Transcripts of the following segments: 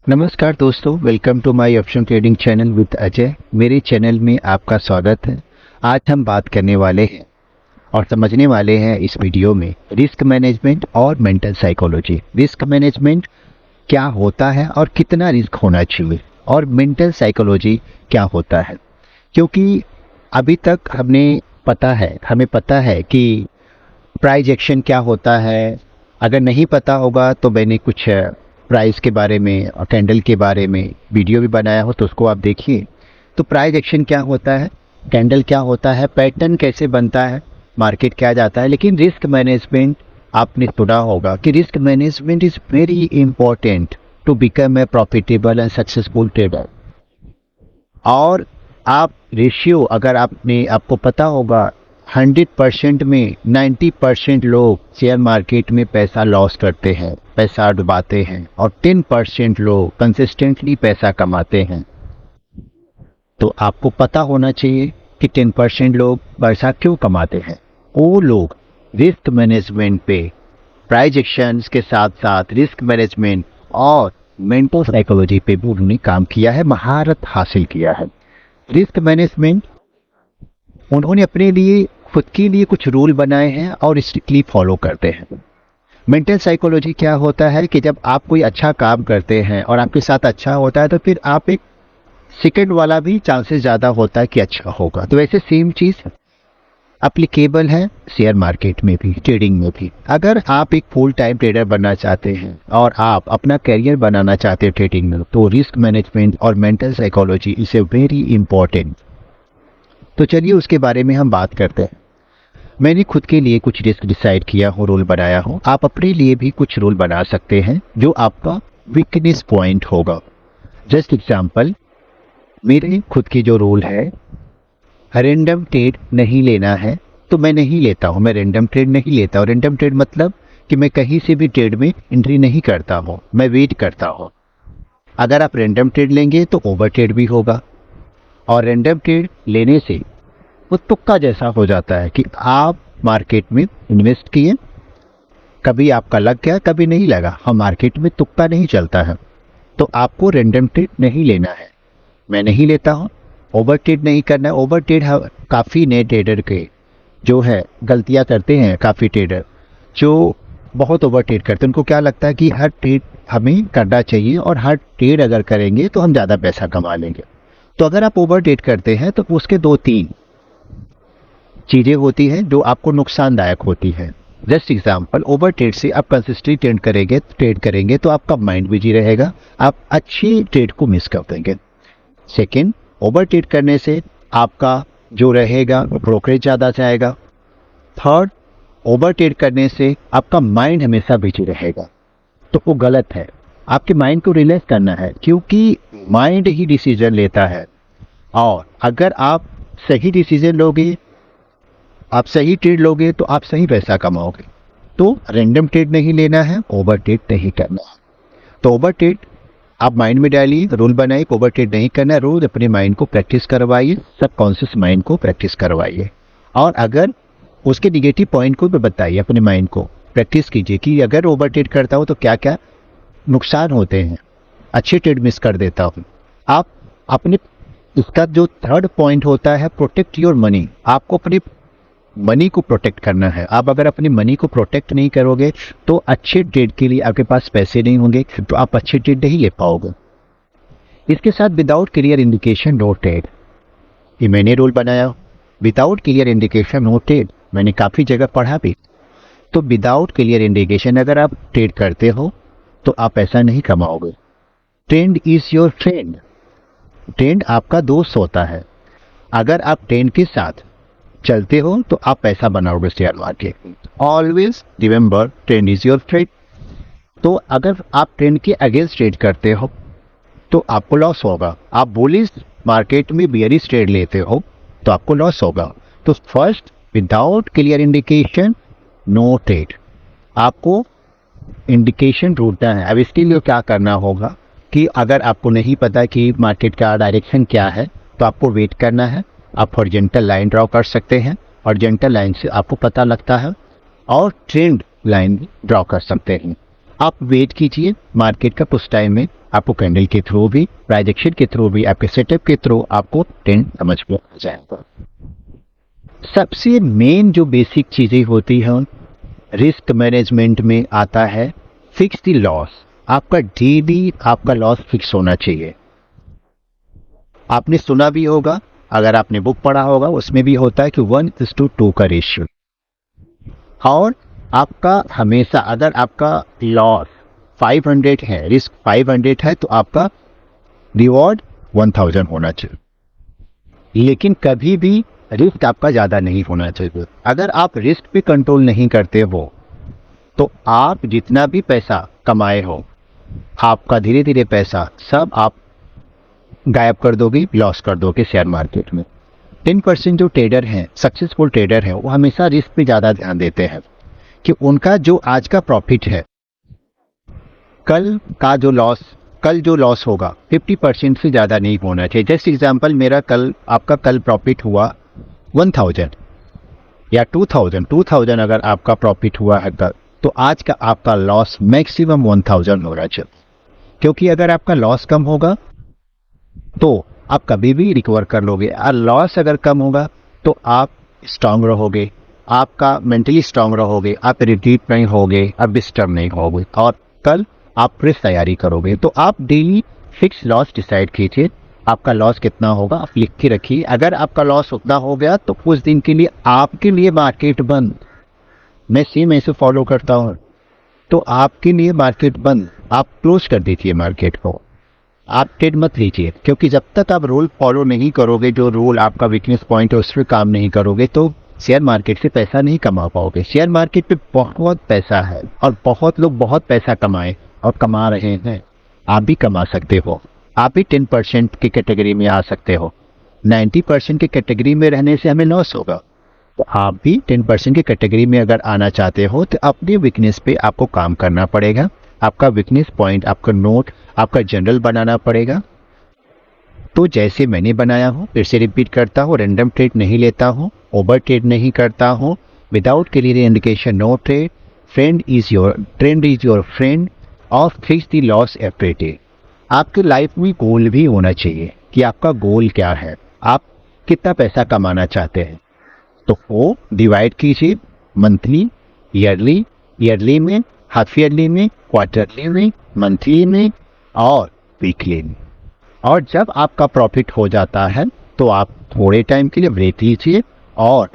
नमस्कार दोस्तों, welcome to my option trading channel with Ajay. मेरे चैनल में आपका स्वागत है। आज हम बात करने वाले हैं और समझने वाले हैं इस वीडियो में रिस्क मैनेजमेंट और मेंटल साइकोलॉजी। रिस्क मैनेजमेंट क्या होता है और कितना रिस्क होना चाहिए, और मेंटल साइकोलॉजी क्या होता है। क्योंकि अभी तक हमें पता है कि प्राइस एक्शन क्या होता है। अगर नहीं पता होगा तो मैंने कुछ प्राइस के बारे में और कैंडल के बारे में वीडियो भी बनाया हो, तो उसको आप देखिए। तो प्राइस एक्शन क्या होता है, कैंडल क्या होता है, पैटर्न कैसे बनता है, मार्केट क्या जाता है। लेकिन रिस्क मैनेजमेंट आपने सुना होगा कि risk management is very important to become a profitable and successful trader. और आप रेशियो अगर आपको पता होगा, 100% में 90% लोग शेयर मार्केट में पैसा लॉस करते हैं, पैसा डुबाते हैं, और 10% लोग कंसिस्टेंटली पैसा कमाते हैं। तो आपको पता होना चाहिए कि 10% लोग पैसा क्यों कमाते हैं। वो लोग रिस्क मैनेजमेंट पे, प्राइस एक्शंस के साथ साथ रिस्क मैनेजमेंट और मेंटल साइकोलॉजी पे भी उन्होंने काम किया है, महारत हासिल किया है। रिस्क मैनेजमेंट उन्होंने अपने लिए, खुद के लिए कुछ रूल बनाए हैं और स्ट्रिक्टली फॉलो करते हैं। मेंटल साइकोलॉजी क्या होता है कि जब आप कोई अच्छा काम करते हैं और आपके साथ अच्छा होता है, तो फिर आप एक सेकंड वाला भी चांसेस ज़्यादा होता है कि अच्छा होगा। तो वैसे सेम चीज़ एप्लीकेबल है शेयर मार्केट में भी, ट्रेडिंग में भी। अगर आप एक फुल टाइम ट्रेडर बनना चाहते हैं और आप अपना करियर बनाना चाहते हैं ट्रेडिंग में, तो रिस्क मैनेजमेंट और mental psychology is a very important. तो चलिए उसके बारे में हम बात करते हैं। मैंने खुद के लिए कुछ रिस्क डिसाइड किया हो, रूल बनाया हो। आप अपने लिए भी कुछ रूल बना सकते हैं जो आपका वीकनेस पॉइंट होगा। जस्ट एग्जांपल, मेरे खुद की जो रूल है, रैंडम ट्रेड नहीं लेना है, तो मैं नहीं लेता हूँ। मैं रैंडम ट्रेड नहीं लेता हूँ। रैंडम ट्रेड मतलब कि मैं कहीं से भी ट्रेड में एंट्री नहीं करता हूँ, मैं वेट करता हूँ। अगर आप रैंडम ट्रेड लेंगे तो ओवर ट्रेड भी होगा, और रैंडम ट्रेड लेने से वो तुक्का जैसा हो जाता है कि आप मार्केट में इन्वेस्ट किए, कभी आपका लग गया, कभी नहीं लगा। हम मार्केट में तुक्का नहीं चलता है, तो आपको रैंडम ट्रेड नहीं लेना है। मैं नहीं लेता हूँ। ओवर ट्रेड नहीं करना है। ओवर ट्रेड काफ़ी नए ट्रेडर के जो है गलतियाँ करते हैं। काफ़ी ट्रेडर जो बहुत ओवर ट्रेड करते हैं, उनको क्या लगता है कि हर ट्रेड हमें करना चाहिए, और हर ट्रेड अगर करेंगे तो हम ज़्यादा पैसा कमा लेंगे। तो अगर आप ओवर ट्रेड करते हैं तो उसके 2-3 चीज़ें होती हैं जो आपको नुकसानदायक होती हैं। जस्ट एग्जाम्पल, ओवर ट्रेड से आप कंसिस्टेंट ट्रेड करेंगे तो आपका माइंड बिजी रहेगा, आप अच्छी ट्रेड को मिस कर देंगे। सेकेंड, ओवर ट्रेड करने से आपका जो रहेगा ब्रोकरेज ज़्यादा जाएगा। थर्ड, ओवर ट्रेड करने से आपका माइंड हमेशा बिजी रहेगा, तो वो गलत है। आपके माइंड को रिलैक्स करना है, क्योंकि माइंड ही डिसीजन लेता है। और अगर आप सही डिसीजन लोगे, आप सही ट्रेड लोगे, तो आप सही पैसा कमाओगे। तो रैंडम ट्रेड नहीं लेना है, ओवर ट्रेड नहीं करना है। तो ओवर ट्रेड आप माइंड में डालिए, रूल बनाइए, ओवर ट्रेड नहीं करना है। रोज अपने माइंड को प्रैक्टिस करवाइए, सबकॉन्शियस माइंड को प्रैक्टिस करवाइए। और अगर उसके निगेटिव पॉइंट को भी बताइए, अपने माइंड को प्रैक्टिस कीजिए कि अगर ओवर ट्रेड करता हूँ तो क्या क्या नुकसान होते हैं, अच्छे ट्रेड मिस कर देता हूँ। आप अपने, इसका जो थर्ड पॉइंट होता है, प्रोटेक्ट योर मनी। आपको अपनी मनी को प्रोटेक्ट करना है। आप अगर अपनी मनी को प्रोटेक्ट नहीं करोगे तो अच्छे ट्रेड के लिए आपके पास पैसे नहीं होंगे, तो आप अच्छे ट्रेड नहीं ले पाओगे। इसके साथ without clear indication no trade, ये मैंने रूल बनाया। Without clear indication no trade, मैंने काफ़ी जगह पढ़ा भी। तो विदाउट क्लियर इंडिकेशन अगर आप ट्रेड करते हो तो आप पैसा नहीं कमाओगे। Trend is your friend, trend आपका दोस्त होता है। अगर आप ट्रेंड के साथ चलते हो तो आप पैसा बनाओगे शेयर मार्केट में। Always remember, trend is your friend. तो अगर आप ट्रेंड के अगेंस्ट ट्रेड करते हो तो आपको लॉस होगा। आप बुलिश मार्केट में बियरिश ट्रेड लेते हो तो आपको लॉस होगा। तो first, without clear indication no trade. आपको इंडिकेशन ढूंढना है। अब इसके लिए क्या करना होगा कि अगर आपको नहीं पता कि मार्केट का डायरेक्शन क्या है, तो आपको वेट करना है। आप हॉरिजॉन्टल लाइन ड्रॉ कर सकते हैं, हॉरिजॉन्टल लाइन से आपको पता लगता है, और ट्रेंड लाइन ड्रॉ कर सकते हैं। आप वेट कीजिए, मार्केट का कुछ टाइम में आपको कैंडल के थ्रू भी, प्राइजेक्शन के थ्रू भी, आपके सेटअप के थ्रू आपको ट्रेंड समझ में आ जाएगा। सबसे मेन जो बेसिक चीजें होती हैं रिस्क मैनेजमेंट में आता है फिक्स द लॉस। आपका डेली आपका लॉस फिक्स होना चाहिए। आपने सुना भी होगा, अगर आपने बुक पढ़ा होगा उसमें भी होता है कि 1:2 का रेशियो। और आपका हमेशा अगर आपका लॉस 500 है, रिस्क 500 है, तो आपका रिवॉर्ड 1000 होना चाहिए। लेकिन कभी भी रिस्क आपका ज़्यादा नहीं होना चाहिए। अगर आप रिस्क पे कंट्रोल नहीं करते हो तो आप जितना भी पैसा कमाए हो, आपका धीरे धीरे पैसा सब आप गायब कर दोगे, लॉस कर दोगे शेयर मार्केट में। 10% जो ट्रेडर हैं, सक्सेसफुल ट्रेडर हैं, वो हमेशा रिस्क पे ज़्यादा ध्यान देते हैं कि उनका जो आज का प्रॉफिट है, कल जो लॉस होगा 50% से ज़्यादा नहीं होना चाहिए। जैसे एग्जांपल मेरा आपका कल प्रॉफिट हुआ 1000 या 2000 अगर आपका प्रॉफिट हुआ है कल, तो आज का आपका लॉस मैक्सिमम 1000 होना चाहिए। क्योंकि अगर आपका लॉस कम होगा तो आप कभी भी रिकवर कर लोगे, और लॉस अगर कम होगा तो आप स्ट्रांग रहोगे, आपका मेंटली स्ट्रांग रहोगे, आप रिट्रीट नहीं होगे, आप डिस्टर्ब नहीं होगे, और कल आप फ्रेश तैयारी करोगे। तो आप डेली फिक्स लॉस डिसाइड कीजिए, आपका लॉस कितना होगा आप लिख के रखिए। अगर आपका लॉस उतना हो गया तो कुछ दिन के लिए आपके लिए मार्केट बंद। मैं सेम ऐसे फॉलो करता हूँ, तो आपके लिए मार्केट बंद, आप क्लोज कर दीजिए मार्केट को, आप ट्रेड मत लीजिए। क्योंकि जब तक आप रूल फॉलो नहीं करोगे, जो रूल आपका वीकनेस पॉइंट है उस पर काम नहीं करोगे, तो शेयर मार्केट से पैसा नहीं कमा पाओगे। शेयर मार्केट पे बहुत पैसा है और बहुत लोग बहुत पैसा कमाए और कमा रहे हैं। आप भी कमा सकते हो, आप भी 10% की कैटेगरी में आ सकते हो। 90% की कैटेगरी में रहने से हमें लॉस होगा, तो आप भी 10% की कैटेगरी में अगर आना चाहते हो तो अपने वीकनेस पे आपको काम करना पड़ेगा। आपका वीकनेस पॉइंट, आपका नोट, आपका जनरल बनाना पड़ेगा। तो जैसे मैंने बनाया हूँ, फिर से रिपीट करता हूँ, रैंडम ट्रेड नहीं लेता हूँ, ओवर ट्रेड नहीं करता हूँ, without clear indication no trade, trend is your friend, और fix the loss every day. आपके लाइफ में गोल भी होना चाहिए कि आपका गोल क्या है, आप कितना पैसा कमाना चाहते हैं। तो वो डिवाइड कीजिए मंथली, ईयरली में, हाफ ईयरली में, क्वार्टरली में, मंथली में और वीकली में। और जब आपका प्रॉफिट हो जाता है तो आप थोड़े टाइम के लिए ब्रेक लीजिए। और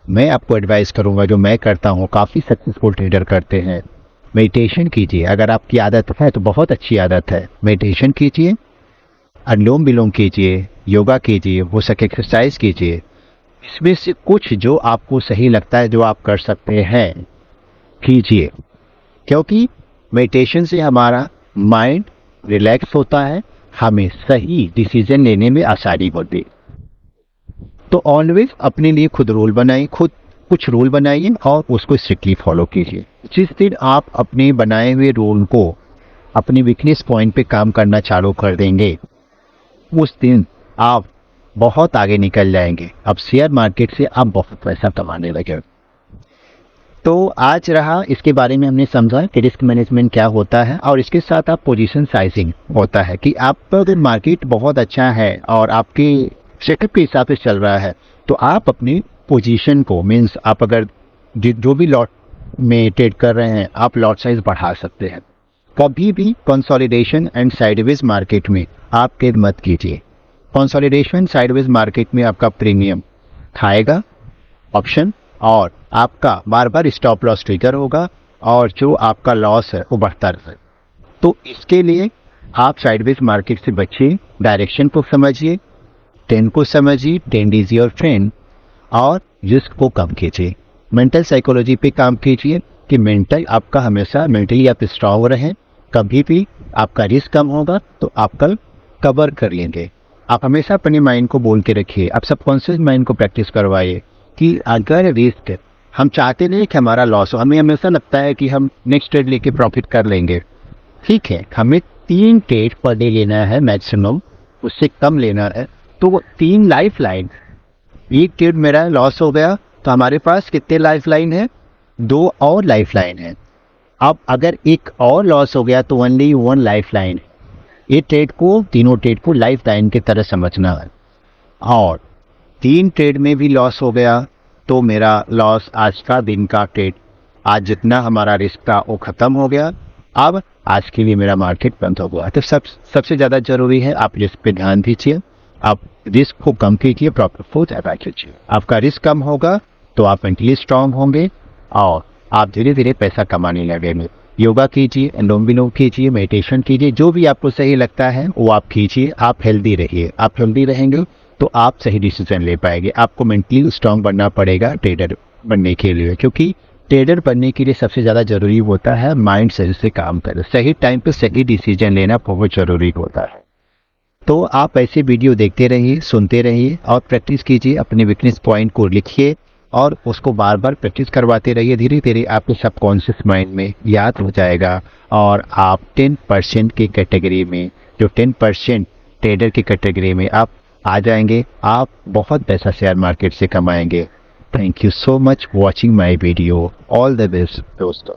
मैं आपको एडवाइस करूंगा, जो मैं करता हूँ, काफ़ी सक्सेसफुल ट्रेडर करते हैं, मेडिटेशन कीजिए। अगर आपकी आदत है तो बहुत अच्छी आदत है, मेडिटेशन कीजिए, अनुलोम विलोम कीजिए, योगा कीजिए, हो सके एक्सरसाइज कीजिए। इसमें से कुछ जो आपको सही लगता है, जो आप कर सकते हैं, कीजिए। क्योंकि मेडिटेशन से हमारा माइंड रिलैक्स होता है, हमें सही डिसीजन लेने में आसानी होती है। तो ऑलवेज अपने लिए खुद रूल बनाइए, खुद कुछ रूल बनाइए और उसको स्ट्रिक्टली फॉलो कीजिए। जिस दिन आप अपने बनाए हुए रूल को अपनी वीकनेस पॉइंट पे काम करना चालू कर देंगे, उस दिन आप बहुत आगे निकल जाएंगे। अब शेयर मार्केट से आप बहुत पैसा कमाने लगे। तो आज रहा इसके बारे में हमने समझा कि रिस्क मैनेजमेंट क्या होता है, और इसके साथ आप पोजीशन साइजिंग होता है कि आप अगर मार्केट बहुत अच्छा है और आपके सेटअप के हिसाब से चल रहा है, तो आप अपनी पोजीशन को, मीन्स आप अगर जो भी लॉट में ट्रेड कर रहे हैं, आप लॉट साइज बढ़ा सकते हैं। कभी भी कंसोलिडेशन एंड साइडवेज मार्केट में आप ट्रेड मत कीजिए। कंसोलिडेशन साइडवेज मार्केट में आपका प्रीमियम खाएगा ऑप्शन, और आपका बार बार स्टॉप लॉस ट्रिगर होगा, और जो आपका लॉस है वो बढ़ता रहे। तो इसके लिए आप साइडवेज मार्केट से बचिए, डायरेक्शन को समझिए, ट्रेंड को समझिए, ट्रेंड इज योर फ्रेंड, और रिस्क को कम कीजिए। मेंटल साइकोलॉजी पे काम कीजिए कि आपका हमेशा मेंटली आप स्ट्रांग रहें। कभी भी आपका रिस्क कम होगा तो आप कल कवर कर लेंगे। आप हमेशा अपने माइंड को बोल के रखिए, आप सबकॉन्शियस माइंड को प्रैक्टिस करवाइए कि अगर रिस्क, हम चाहते नहीं कि हमारा लॉस हो, हमें हमेशा लगता है कि हम नेक्स्ट ट्रेड लेके प्रॉफिट कर लेंगे। ठीक है, हमें 3 ट्रेड पर डे लेना है मैक्सिमम, उससे कम लेना है। तो वो 3 लाइफ लाइन, एक ट्रेड मेरा लॉस हो गया तो हमारे पास कितने लाइफ लाइन है? 2 और लाइफ लाइन है। अब अगर एक और लॉस हो गया तो ओनली 1 लाइफ लाइन है। ये ट्रेड को, तीनों ट्रेड को लाइफ लाइन की तरह समझना है। और 3 ट्रेड में भी लॉस हो गया तो मेरा लॉस आज का दिन का ट्रेड, आज जितना हमारा रिस्क था वो ख़त्म हो गया। अब आज के लिए मेरा मार्केट बंद हो गया। तो सबसे ज़्यादा ज़रूरी है आप रिस्क पे ध्यान दीजिए, आप रिस्क को कम कीजिए, प्रॉफिट को ज़्यादा कीजिए। आपका रिस्क कम होगा तो आप मेंटली स्ट्रांग होंगे और आप धीरे धीरे पैसा कमाने लगेंगे। योगा कीजिए, अनुलोम विलोम कीजिए, मेडिटेशन कीजिए, जो भी आपको सही लगता है वो आप कीजिए। आप हेल्दी रहिए, आप हेल्दी रहेंगे तो आप सही डिसीजन ले पाएंगे। आपको मेंटली स्ट्रांग बनना पड़ेगा ट्रेडर बनने के लिए, क्योंकि ट्रेडर बनने के लिए सबसे ज़्यादा ज़रूरी होता है माइंड सही से काम करे, सही टाइम पे सही डिसीजन लेना बहुत ज़रूरी होता है। तो आप ऐसे वीडियो देखते रहिए, सुनते रहिए और प्रैक्टिस कीजिए। अपने वीकनेस पॉइंट को लिखिए और उसको बार बार प्रैक्टिस करवाते रहिए। धीरे धीरे आपके सबकॉन्शियस माइंड में याद हो जाएगा और आप 10% की कैटेगरी में, जो 10% ट्रेडर की कैटेगरी में आप आ जाएंगे। आप बहुत पैसा शेयर मार्केट से कमाएंगे। Thank you so much watching my video. All the best दोस्तों।